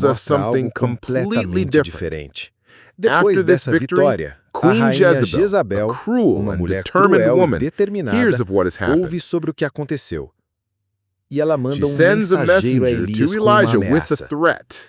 shows us mostra something algo completely completamente different. diferente. Depois After this dessa victory, vitória, a Queen rainha Jezebel, Jezabel, a cruel uma and mulher determined cruel woman, e determinada, hears of what has happened. ouve sobre o que aconteceu. E ela She manda um sends a mensageiro a messenger Elias to com uma Elijah with a ameaça, threat.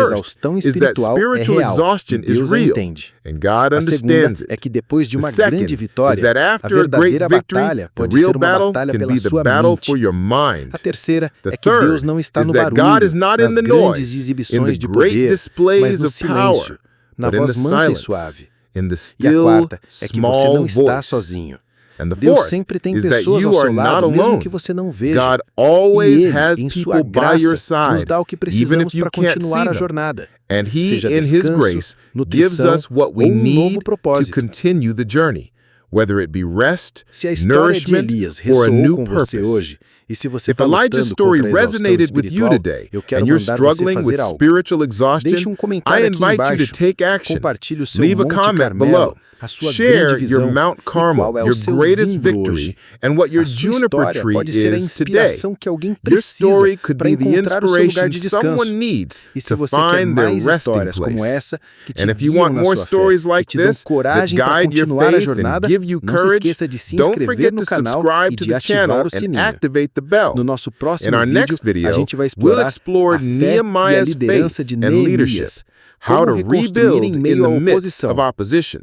first exaustão is that espiritual é spiritual real, e exhaustion is Deus a real, entende. and God A segunda understands é it. que depois de The uma second grande is vitória, that a after a great verdadeira victory, batalha the pode real ser uma battle batalha can pela be the sua battle mente. for your mind. A terceira The é que Deus third não está is no that God barulho, is not nas in the grandes noise, in the exibições de great poder, mas displays no of silêncio, power, na but in voz the mansa e silence, suave. in the E a still, quarta é que você small não está voice. sozinho. And the Deus fourth sempre tem is that pessoas ao you are seu not lado, mesmo alone. que você não veja. God always E Ele, has em sua people by your graça, nos side, dá o que even precisamos if you para can't see continuar a them. jornada. And He, seja in His descanso, grace, gives nutrição us what we ou um novo need to propósito. continue the journey, whether it be rest, Se a história de nourishment, Elias or a ressoou new com você purpose. hoje, e se você If está Elijah's lutando story contra a exaustão resonated with you espiritual, today, eu quero and you're mandar você struggling with fazer algo. spiritual exhaustion, Deixe um I comentário aqui invite you embaixo. to take action. Compartilhe o seu Leave a Monte comment Carmelo, below. a sua Share grande visão your Mount e qual Carmel, é o your seu greatest símbolo victory, hoje. and what your A sua juniper história tree pode ser a is today. inspiração que alguém Your precisa story could para be the encontrar o seu lugar inspiration de descanso. someone needs E se to você quer find their mais resting histórias como place. essa que te And if you guiam want na more sua stories fé like e te dão this that coragem para guide your continuar a faith and jornada, give you não se courage, esqueça de se don't inscrever forget no to canal subscribe e to de the ativar channel o and sininho. activate the bell. No nosso próximo In our vídeo, next video, a gente vai we'll explorar explore a fé e a Nehemiah's liderança faith de and leadership, Neemias, how to como reconstruir rebuild em in meio à the midst oposição. of opposition.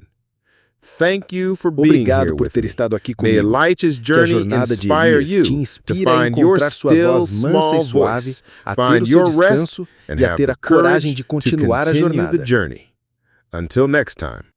Thank you for being Obrigado here por with ter me. estado aqui May comigo. Elijah's Que a journey jornada de inspire Elias you te to inspire a find your encontrar sua still voz mansa small e suave, voice, a ter o find seu your rest, descanso and e a have ter the a coragem courage de to continuar a continue the jornada. journey. Until next time.